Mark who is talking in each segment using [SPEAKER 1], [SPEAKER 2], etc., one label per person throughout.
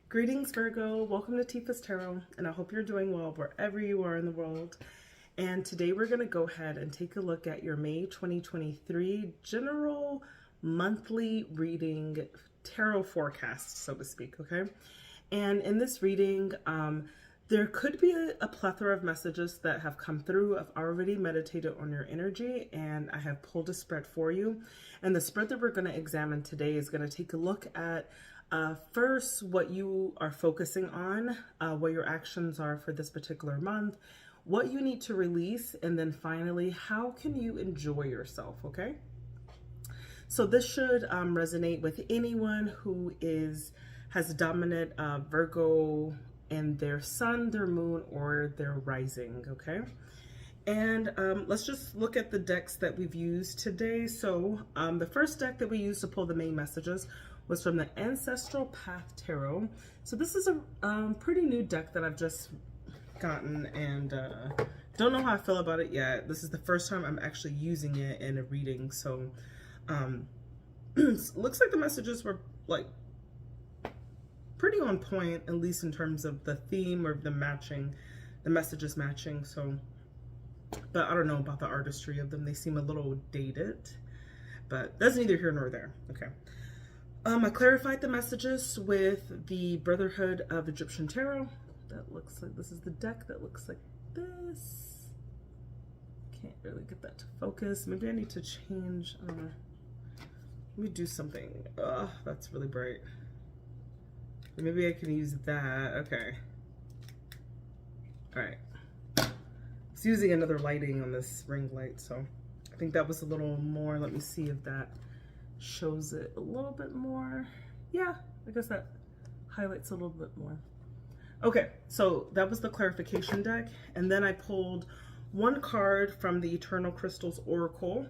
[SPEAKER 1] Greetings, Virgo. Welcome to Tifa's Tarot, and I hope you're doing well wherever you are in the world. And today we're going to go ahead and take a look at your May 2023 general monthly reading tarot forecast, so to speak, okay? And in this reading, there could be a plethora of messages that have come through. I've already meditated on your energy, and I have pulled a spread for you. And the spread that we're going to examine today is going to take a look at first, what you are focusing on, what your actions are for this particular month, what you need to release, and then finally, how can you enjoy yourself, okay? So this should resonate with anyone who has dominant Virgo in their sun, their moon, or their rising, okay? And let's just look at the decks that we've used today. So the first deck that we used to pull the main messages was from the Ancestral Path Tarot. So this is a pretty new deck that I've just gotten, and don't know how I feel about it yet. This is the first time I'm actually using it in a reading. So looks like the messages were like pretty on point, at least in terms of the theme or the messages matching. So, but I don't know about the artistry of them. They seem a little dated, but that's neither here nor there. Okay. I clarified the messages with the Brotherhood of Egyptian Tarot. That looks like, this is the deck that looks like this. Can't really get that to focus. Maybe I need to change, let me do something. That's really bright. Maybe I can use that. Okay. All right. It's using another lighting on this ring light, so I think that was a little more. Let me see if that shows it a little bit more. Yeah, I guess that highlights a little bit more. Okay, so that was the clarification deck, and then I pulled one card from the Eternal Crystals Oracle,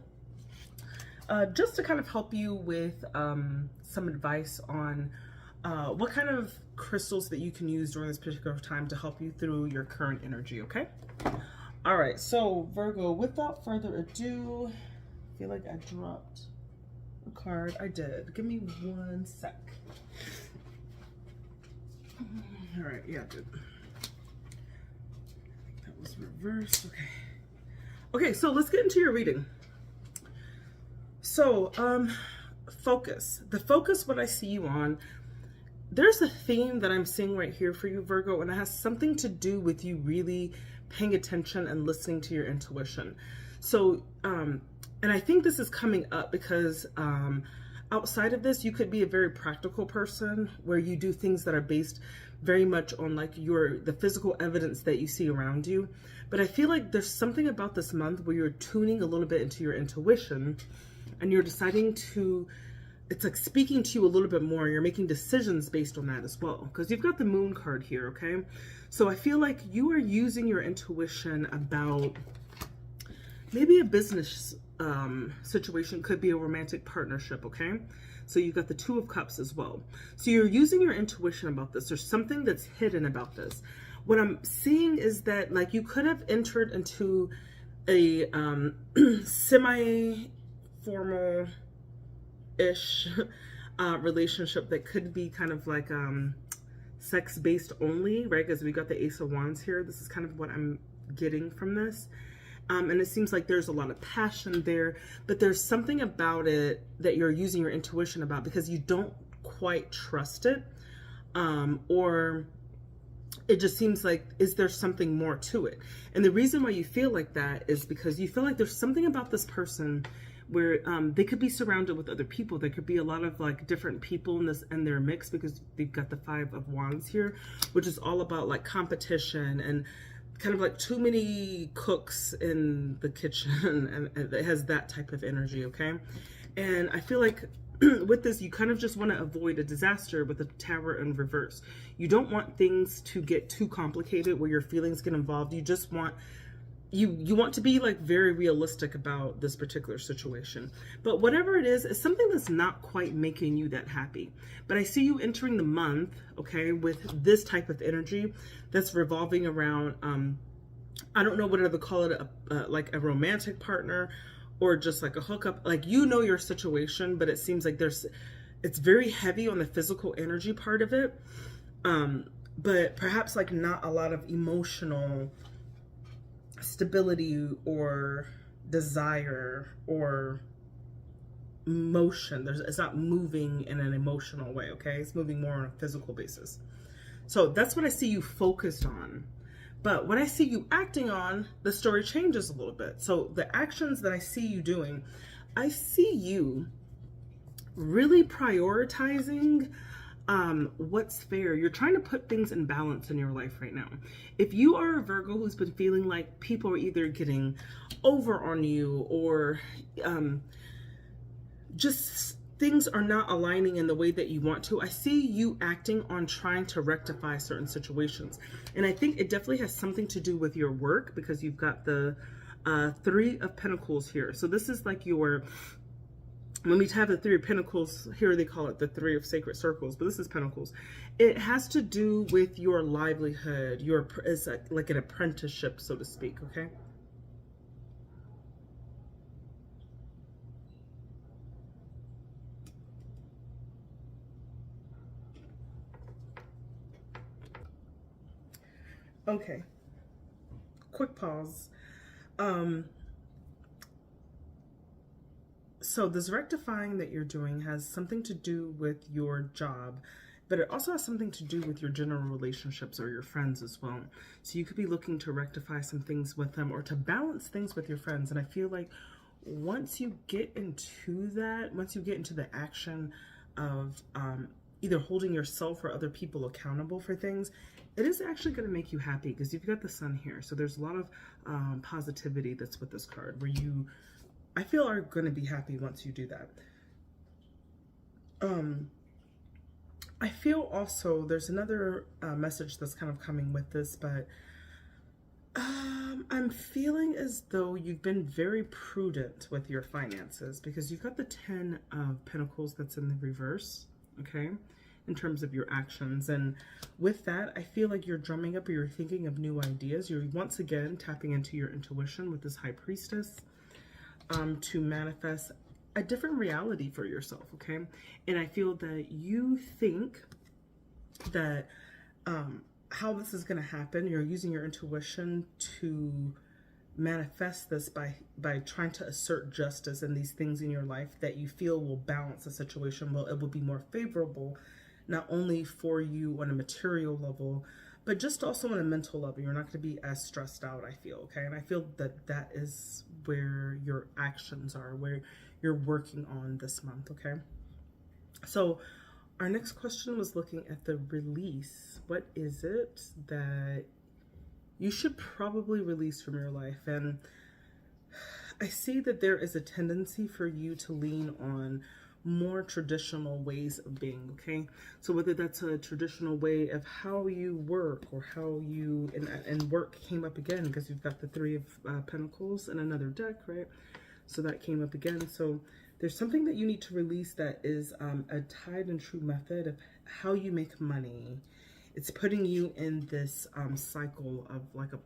[SPEAKER 1] just to kind of help you with some advice on what kind of crystals that you can use during this particular time to help you through your current energy, okay? All right, so Virgo, without further ado, I feel like I dropped a card. I did. Give me one sec. All right, yeah, I did. I think that was reversed. Okay. Okay, so let's get into your reading. So, focus. The focus, what I see you on, there's a theme that I'm seeing right here for you, Virgo, and it has something to do with you really paying attention and listening to your intuition. So, and I think this is coming up because outside of this, you could be a very practical person where you do things that are based very much on like the physical evidence that you see around you. But I feel like there's something about this month where you're tuning a little bit into your intuition, and you're deciding to, it's like speaking to you a little bit more. You're making decisions based on that as well, because you've got the moon card here, okay? So I feel like you are using your intuition about maybe a business situation, could be a romantic partnership, okay? So you've got the Two of Cups as well. So you're using your intuition about this. There's something that's hidden about this. What I'm seeing is that like you could have entered into a semi-formal-ish relationship that could be kind of like sex-based only, right? Because we got the Ace of Wands here. This is kind of what I'm getting from this. And it seems like there's a lot of passion there, but there's something about it that you're using your intuition about because you don't quite trust it. Or it just seems like, is there something more to it? And the reason why you feel like that is because you feel like there's something about this person where they could be surrounded with other people. There could be a lot of like different people in their mix, because they've got the Five of Wands here, which is all about like competition and kind of like too many cooks in the kitchen, and it has that type of energy, okay? And I feel like with this, you kind of just want to avoid a disaster with the Tower in reverse. You don't want things to get too complicated where your feelings get involved. You just want, you want to be like very realistic about this particular situation. But whatever it is, it's something that's not quite making you that happy. But I see you entering the month, okay, with this type of energy that's revolving around, I don't know whether to call it like a romantic partner or just like a hookup. Like, you know your situation, but it seems like it's very heavy on the physical energy part of it. But perhaps like not a lot of emotional stability or desire or motion. It's not moving in an emotional way, okay? It's moving more on a physical basis. So that's what I see you focused on. But when I see you acting on, the story changes a little bit. So the actions that I see you doing, I see you really prioritizing what's fair. You're trying to put things in balance in your life right now. If you are a Virgo who's been feeling like people are either getting over on you or just things are not aligning in the way that you want to, I see you acting on trying to rectify certain situations. And I think it definitely has something to do with your work, because you've got the Three of Pentacles here. So this is like your, when we have the Three of Pentacles here, they call it the Three of Sacred Circles, but this is Pentacles. It has to do with your livelihood, it's like an apprenticeship, so to speak, okay? Okay, quick pause. So this rectifying that you're doing has something to do with your job, but it also has something to do with your general relationships or your friends as well. So you could be looking to rectify some things with them or to balance things with your friends. And I feel like once you get into that, once you get into the action of either holding yourself or other people accountable for things, it is actually going to make you happy, because you've got the Sun here. So there's a lot of positivity that's with this card, where you, I feel, are going to be happy once you do that. I feel also there's another message that's kind of coming with this, but I'm feeling as though you've been very prudent with your finances, because you've got the Ten of Pentacles that's in the reverse, okay, in terms of your actions. And with that, I feel like you're drumming up or you're thinking of new ideas. You're once again tapping into your intuition with this High Priestess to manifest a different reality for yourself, okay? And I feel that you think that how this is going to happen, you're using your intuition to manifest this by trying to assert justice in these things in your life that you feel will balance the situation. Well, it will be more favorable, not only for you on a material level, but just also on a mental level. You're not going to be as stressed out, I feel, okay? And I feel that that is where your actions are, where you're working on this month, okay? So our next question was looking at the release. What is it that you should probably release from your life? And I see that there is a tendency for you to lean on more traditional ways of being, okay? So whether that's a traditional way of how you work or how you, and work came up again because you've got the Three of Pentacles and another deck, right? So that came up again. So there's something that you need to release that is a tried and true method of how you make money. It's putting you in this cycle of like a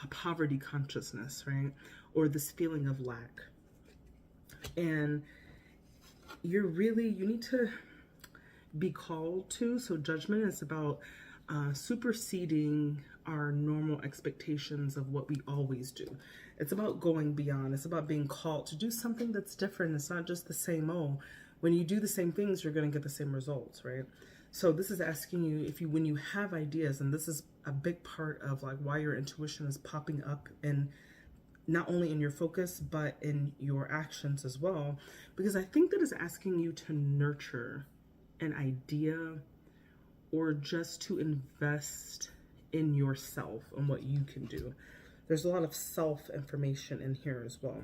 [SPEAKER 1] poverty consciousness, right? Or this feeling of lack. And you need to be called to. So judgment is about superseding our normal expectations of what we always do. It's about going beyond. It's about being called to do something that's different. It's not just the same old. When you do the same things, you're going to get the same results, right? So this is asking you, when you have ideas, and this is a big part of like why your intuition is popping up, and not only in your focus, but in your actions as well, because I think that is asking you to nurture an idea or just to invest in yourself and what you can do. There's a lot of self-information in here as well.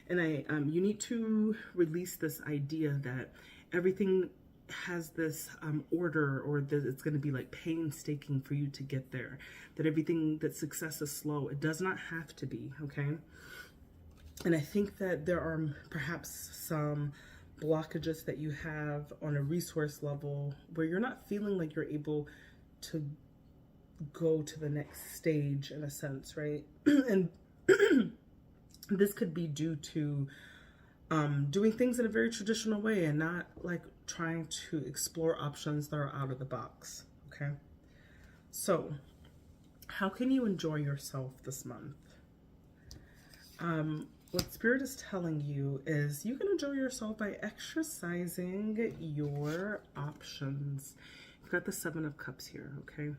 [SPEAKER 1] And you need to release this idea that everything has this order, or that it's going to be like painstaking for you to get there, that everything, that success is slow. It does not have to be, okay? And I think that there are perhaps some blockages that you have on a resource level where you're not feeling like you're able to go to the next stage, in a sense, right? And this could be due to doing things in a very traditional way and not like trying to explore options that are out of the box. Okay. So, how can you enjoy yourself this month? What Spirit is telling you is you can enjoy yourself by exercising your options. You've got the Seven of Cups here, okay?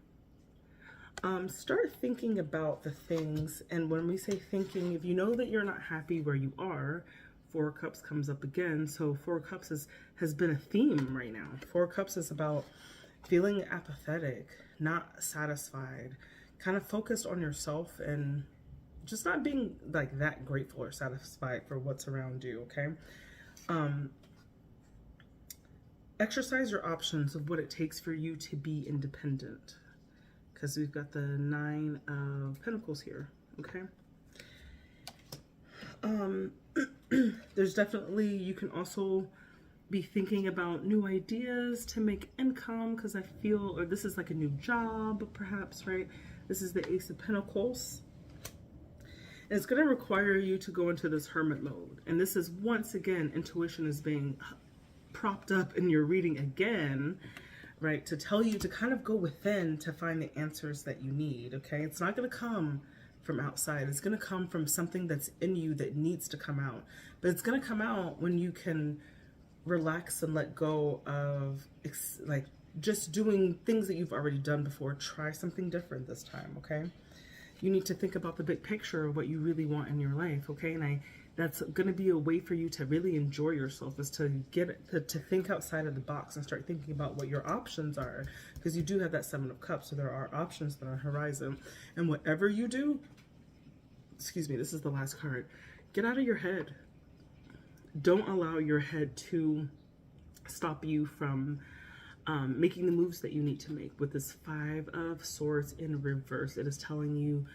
[SPEAKER 1] Start thinking about the things, and when we say thinking, if you know that you're not happy where you are, Four of Cups comes up again. So Four of Cups has been a theme right now. Four of Cups is about feeling apathetic, not satisfied, kind of focused on yourself and just not being like that grateful or satisfied for what's around you, okay? Exercise your options of what it takes for you to be independent, because we've got the Nine of Pentacles here, okay? There's definitely, you can also be thinking about new ideas to make income, because I feel, or this is like a new job perhaps, right? This is the Ace of Pentacles. And it's going to require you to go into this hermit mode. And this is, once again, intuition is being propped up in your reading again, right? To tell you to kind of go within to find the answers that you need, okay? It's not going to come from outside. It's going to come from something that's in you that needs to come out. But it's going to come out when you can relax and let go of like just doing things that you've already done before. Try something different this time, okay? You need to think about the big picture of what you really want in your life, okay? And that's going to be a way for you to really enjoy yourself, is to to think outside of the box and start thinking about what your options are, because you do have that Seven of Cups, so there are options that are on the horizon. And whatever you do, excuse me, this is the last card. Get out of your head. Don't allow your head to stop you from making the moves that you need to make. With this Five of Swords in reverse, it is telling you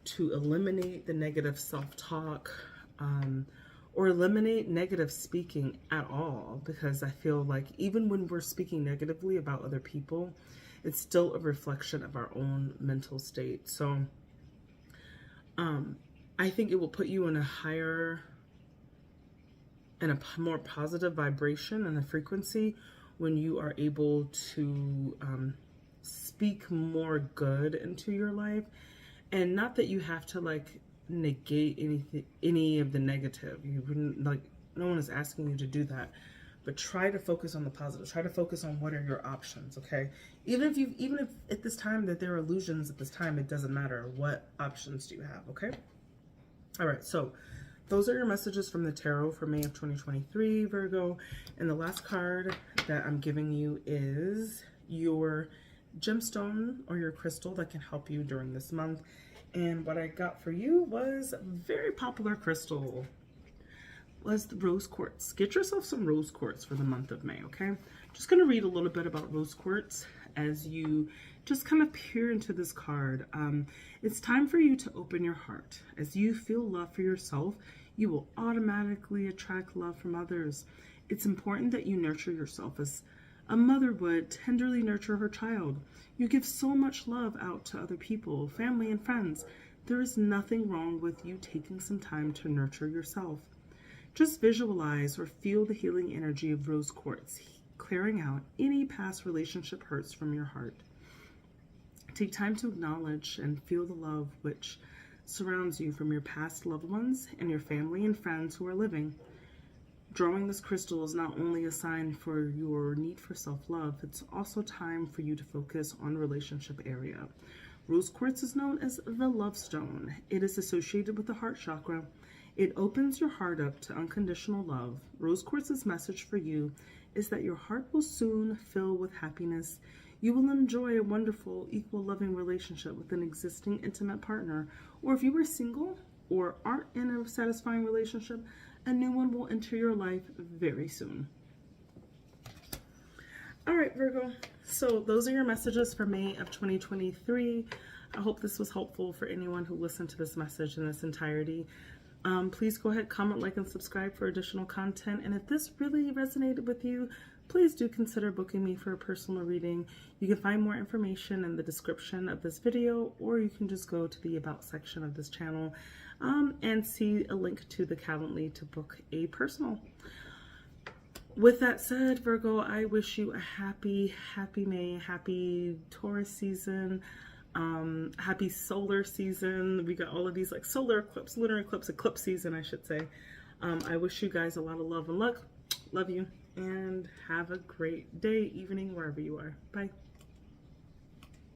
[SPEAKER 1] to eliminate the negative self-talk, or eliminate negative speaking at all, because I feel like even when we're speaking negatively about other people, it's still a reflection of our own mental state. So I think it will put you in a higher and a more positive vibration and a frequency when you are able to speak more good into your life. And not that you have to like negate any of the negative. You wouldn't, like, no one is asking you to do that, but try to focus on the positive. Try to focus on what are your options, okay? Even if at this time that there are illusions at this time, it doesn't matter. What options do you have, okay? All right, so those are your messages from the tarot for May of 2023, Virgo. And the last card that I'm giving you is your gemstone or your crystal that can help you during this month. And what I got for you was a very popular crystal, was the rose quartz. Get yourself some rose quartz for the month of May, okay? Just going to read a little bit about rose quartz as you just kind of peer into this card. It's time for you to open your heart. As you feel love for yourself, you will automatically attract love from others. It's important that you nurture yourself as a mother would tenderly nurture her child. You give so much love out to other people, family and friends. There is nothing wrong with you taking some time to nurture yourself. Just visualize or feel the healing energy of rose quartz, clearing out any past relationship hurts from your heart. Take time to acknowledge and feel the love which surrounds you from your past loved ones and your family and friends who are living. Drawing this crystal is not only a sign for your need for self-love, it's also time for you to focus on relationship area. Rose quartz is known as the love stone. It is associated with the heart chakra. It opens your heart up to unconditional love. Rose quartz's message for you is that your heart will soon fill with happiness. You will enjoy a wonderful, equal, loving relationship with an existing intimate partner. Or if you are single or aren't in a satisfying relationship, a new one will enter your life very soon. All right, Virgo. So those are your messages for May of 2023. I hope this was helpful for anyone who listened to this message in its entirety. Please go ahead, comment, like, and subscribe for additional content. And if this really resonated with you, please do consider booking me for a personal reading. You can find more information in the description of this video, or you can just go to the About section of this channel and see a link to the Calendly to book a personal. With that said, Virgo, I wish you a happy May, happy Taurus season, happy solar season. We got all of these like solar eclipse, lunar eclipse, eclipse season, I should say. I wish you guys a lot of love and luck. Love you, and have a great day, evening, wherever you are. Bye.